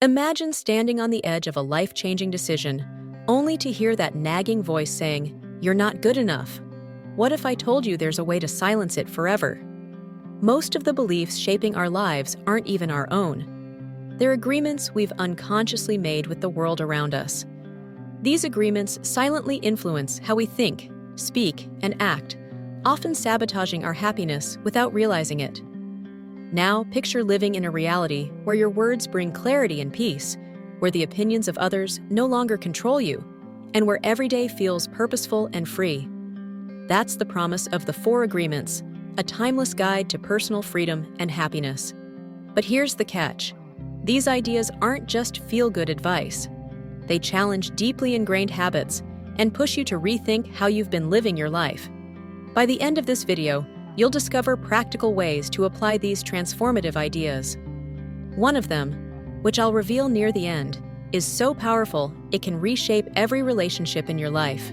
Imagine standing on the edge of a life-changing decision, only to hear that nagging voice saying, "You're not good enough." What if I told you there's a way to silence it forever? Most of the beliefs shaping our lives aren't even our own. They're agreements we've unconsciously made with the world around us. These agreements silently influence how we think, speak, and act, often sabotaging our happiness without realizing it. Now, picture living in a reality where your words bring clarity and peace, where the opinions of others no longer control you, and where every day feels purposeful and free. That's the promise of the 4 Agreements, a timeless guide to personal freedom and happiness. But here's the catch. These ideas aren't just feel-good advice. They challenge deeply ingrained habits and push you to rethink how you've been living your life. By the end of this video, you'll discover practical ways to apply these transformative ideas. One of them, which I'll reveal near the end, is so powerful it can reshape every relationship in your life.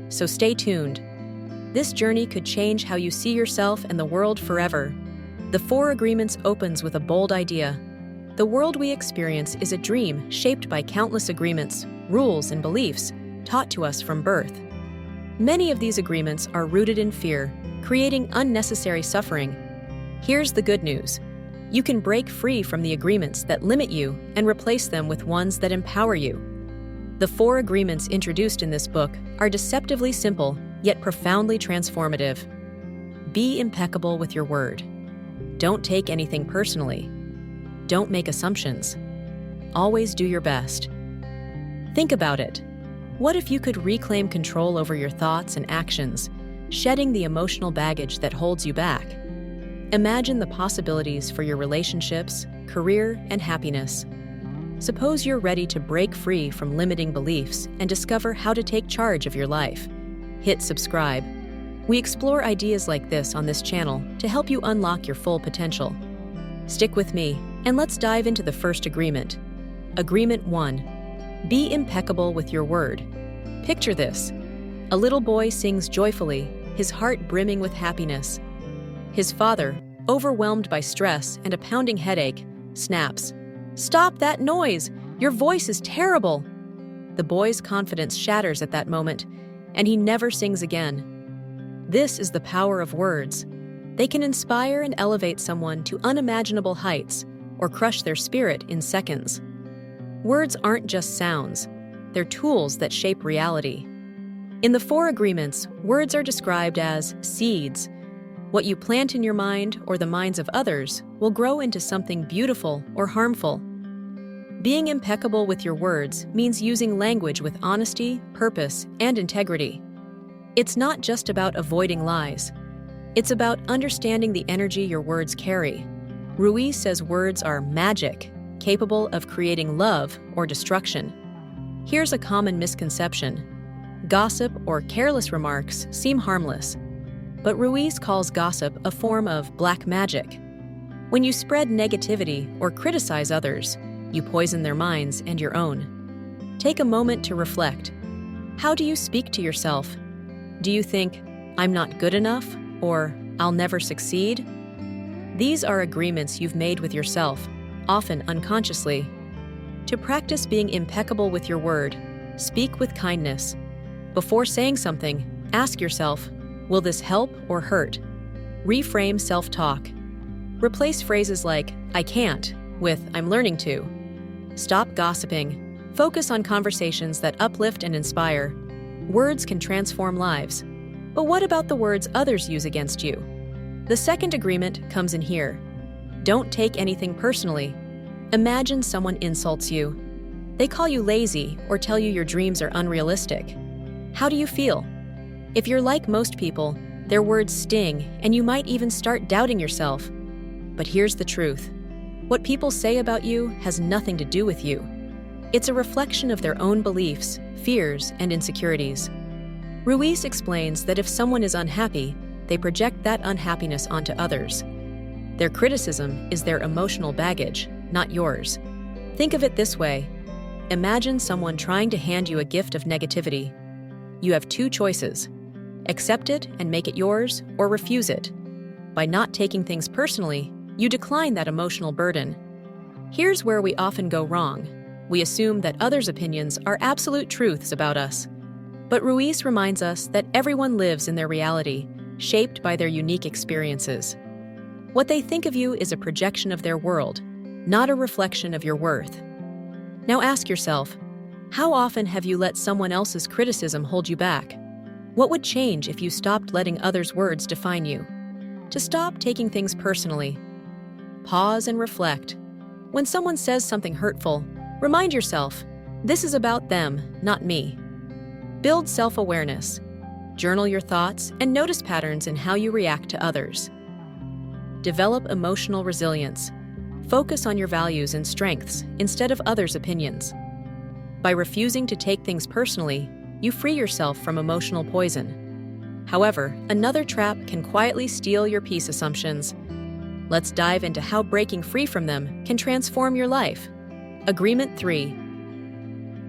So stay tuned. This journey could change how you see yourself and the world forever. The 4 Agreements opens with a bold idea. The world we experience is a dream shaped by countless agreements, rules, and beliefs taught to us from birth. Many of these agreements are rooted in fear, creating unnecessary suffering. Here's the good news. You can break free from the agreements that limit you and replace them with ones that empower you. The 4 agreements introduced in this book are deceptively simple, yet profoundly transformative. Be impeccable with your word. Don't take anything personally. Don't make assumptions. Always do your best. Think about it. What if you could reclaim control over your thoughts and actions, shedding the emotional baggage that holds you back? Imagine the possibilities for your relationships, career, and happiness. Suppose you're ready to break free from limiting beliefs and discover how to take charge of your life. Hit subscribe. We explore ideas like this on this channel to help you unlock your full potential. Stick with me, and let's dive into the first agreement. Agreement 1. Be impeccable with your word. Picture this. A little boy sings joyfully, his heart brimming with happiness. His father, overwhelmed by stress and a pounding headache, snaps, "Stop that noise! Your voice is terrible!" The boy's confidence shatters at that moment, and he never sings again. This is the power of words. They can inspire and elevate someone to unimaginable heights or crush their spirit in seconds. Words aren't just sounds. They're tools that shape reality. In the 4 Agreements, words are described as seeds. What you plant in your mind or the minds of others will grow into something beautiful or harmful. Being impeccable with your words means using language with honesty, purpose, and integrity. It's not just about avoiding lies. It's about understanding the energy your words carry. Ruiz says words are magic, capable of creating love or destruction. Here's a common misconception. Gossip or careless remarks seem harmless, but Ruiz calls gossip a form of black magic. When you spread negativity or criticize others, you poison their minds and your own. Take a moment to reflect. How do you speak to yourself? Do you think, "I'm not good enough," or "I'll never succeed"? These are agreements you've made with yourself, often unconsciously. To practice being impeccable with your word, speak with kindness. Before saying something, ask yourself, will this help or hurt? Reframe self-talk. Replace phrases like, "I can't," with "I'm learning to." Stop gossiping. Focus on conversations that uplift and inspire. Words can transform lives. But what about the words others use against you? The second agreement comes in here. Don't take anything personally. Imagine someone insults you. They call you lazy or tell you your dreams are unrealistic. How do you feel? If you're like most people, their words sting, and you might even start doubting yourself. But here's the truth. What people say about you has nothing to do with you. It's a reflection of their own beliefs, fears, and insecurities. Ruiz explains that if someone is unhappy, they project that unhappiness onto others. Their criticism is their emotional baggage, not yours. Think of it this way. Imagine someone trying to hand you a gift of negativity. You have 2 choices. Accept it and make it yours, or refuse it. By not taking things personally, you decline that emotional burden. Here's where we often go wrong. We assume that others' opinions are absolute truths about us. But Ruiz reminds us that everyone lives in their reality, shaped by their unique experiences. What they think of you is a projection of their world, not a reflection of your worth. Now ask yourself, how often have you let someone else's criticism hold you back? What would change if you stopped letting others' words define you? To stop taking things personally, pause and reflect. When someone says something hurtful, remind yourself, this is about them, not me. Build self-awareness. Journal your thoughts and notice patterns in how you react to others. Develop emotional resilience. Focus on your values and strengths instead of others' opinions. By refusing to take things personally, you free yourself from emotional poison. However, another trap can quietly steal your peace assumptions. Let's dive into how breaking free from them can transform your life. Agreement 3.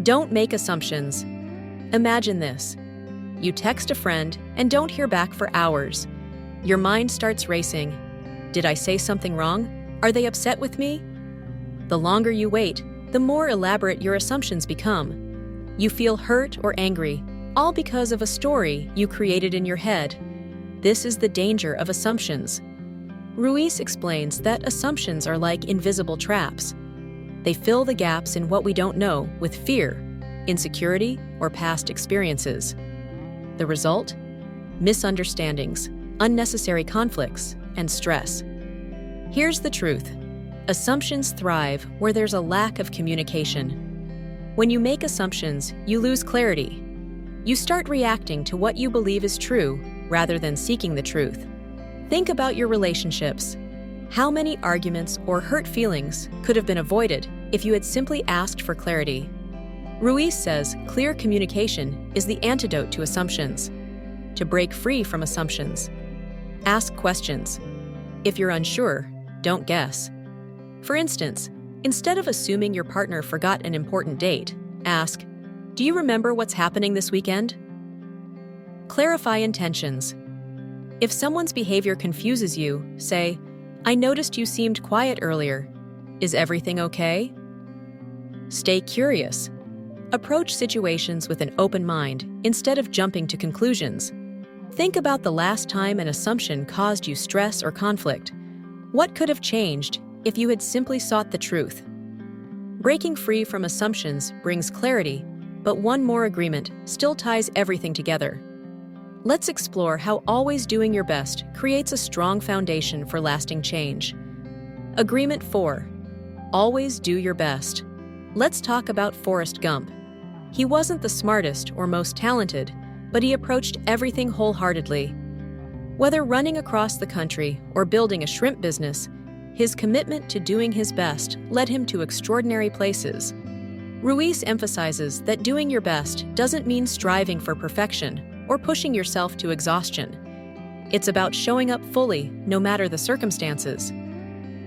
Don't make assumptions. Imagine this. You text a friend and don't hear back for hours. Your mind starts racing. Did I say something wrong? Are they upset with me? The longer you wait, the more elaborate your assumptions become. You feel hurt or angry, all because of a story you created in your head. This is the danger of assumptions. Ruiz explains that assumptions are like invisible traps. They fill the gaps in what we don't know with fear, insecurity, or past experiences. The result? Misunderstandings, unnecessary conflicts, and stress. Here's the truth. Assumptions thrive where there's a lack of communication. When you make assumptions, you lose clarity. You start reacting to what you believe is true rather than seeking the truth. Think about your relationships. How many arguments or hurt feelings could have been avoided if you had simply asked for clarity? Ruiz says clear communication is the antidote to assumptions. To break free from assumptions, ask questions. If you're unsure, don't guess. For instance, instead of assuming your partner forgot an important date, ask, do you remember what's happening this weekend? Clarify intentions. If someone's behavior confuses you, say, I noticed you seemed quiet earlier. Is everything okay? Stay curious. Approach situations with an open mind instead of jumping to conclusions. Think about the last time an assumption caused you stress or conflict. What could have changed if you had simply sought the truth? Breaking free from assumptions brings clarity, but one more agreement still ties everything together. Let's explore how always doing your best creates a strong foundation for lasting change. Agreement 4. Always do your best. Let's talk about Forrest Gump. He wasn't the smartest or most talented, but he approached everything wholeheartedly. Whether running across the country or building a shrimp business, his commitment to doing his best led him to extraordinary places. Ruiz emphasizes that doing your best doesn't mean striving for perfection or pushing yourself to exhaustion. It's about showing up fully, no matter the circumstances.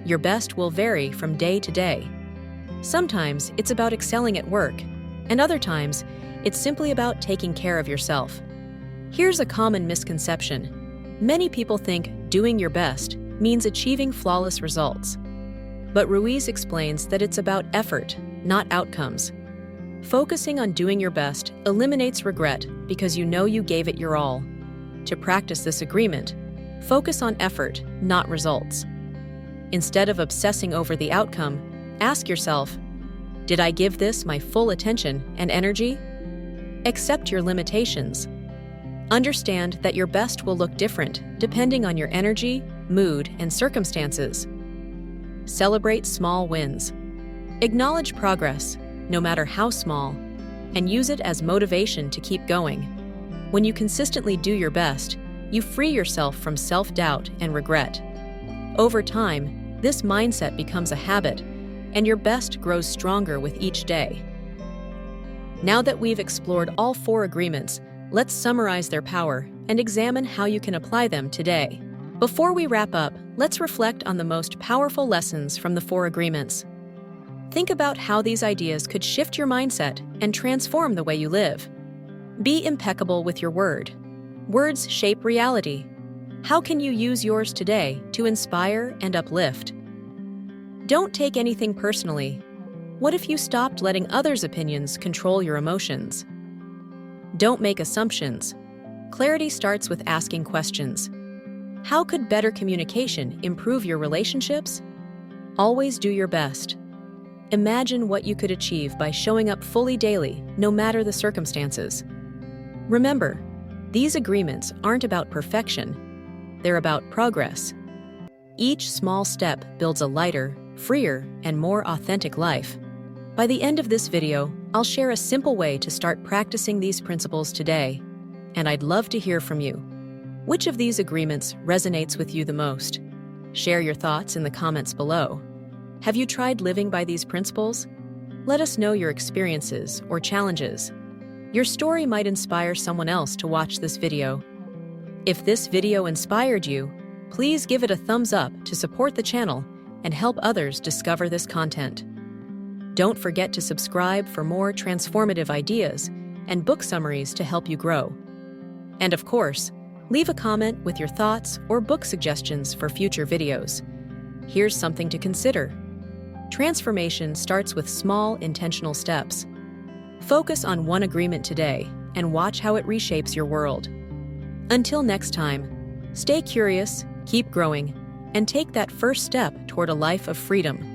Your best will vary from day to day. Sometimes it's about excelling at work, and other times, it's simply about taking care of yourself. Here's a common misconception. Many people think doing your best means achieving flawless results. But Ruiz explains that it's about effort, not outcomes. Focusing on doing your best eliminates regret because you know you gave it your all. To practice this agreement, focus on effort, not results. Instead of obsessing over the outcome, ask yourself, did I give this my full attention and energy? Accept your limitations. Understand that your best will look different depending on your energy, mood, and circumstances. Celebrate small wins. Acknowledge progress, no matter how small, and use it as motivation to keep going. When you consistently do your best, you free yourself from self-doubt and regret. Over time, this mindset becomes a habit, and your best grows stronger with each day. Now that we've explored all 4 agreements, let's summarize their power and examine how you can apply them today. Before we wrap up, let's reflect on the most powerful lessons from the 4 agreements. Think about how these ideas could shift your mindset and transform the way you live. Be impeccable with your word. Words shape reality. How can you use yours today to inspire and uplift? Don't take anything personally. What if you stopped letting others' opinions control your emotions? Don't make assumptions. Clarity starts with asking questions. How could better communication improve your relationships? Always do your best. Imagine what you could achieve by showing up fully daily, no matter the circumstances. Remember, these agreements aren't about perfection. They're about progress. Each small step builds a lighter, freer, and more authentic life. By the end of this video, I'll share a simple way to start practicing these principles today, and I'd love to hear from you. Which of these agreements resonates with you the most? Share your thoughts in the comments below. Have you tried living by these principles? Let us know your experiences or challenges. Your story might inspire someone else to watch this video. If this video inspired you, please give it a thumbs up to support the channel and help others discover this content. Don't forget to subscribe for more transformative ideas and book summaries to help you grow. And of course, leave a comment with your thoughts or book suggestions for future videos. Here's something to consider. Transformation starts with small, intentional steps. Focus on one agreement today and watch how it reshapes your world. Until next time, stay curious, keep growing, and take that first step toward a life of freedom.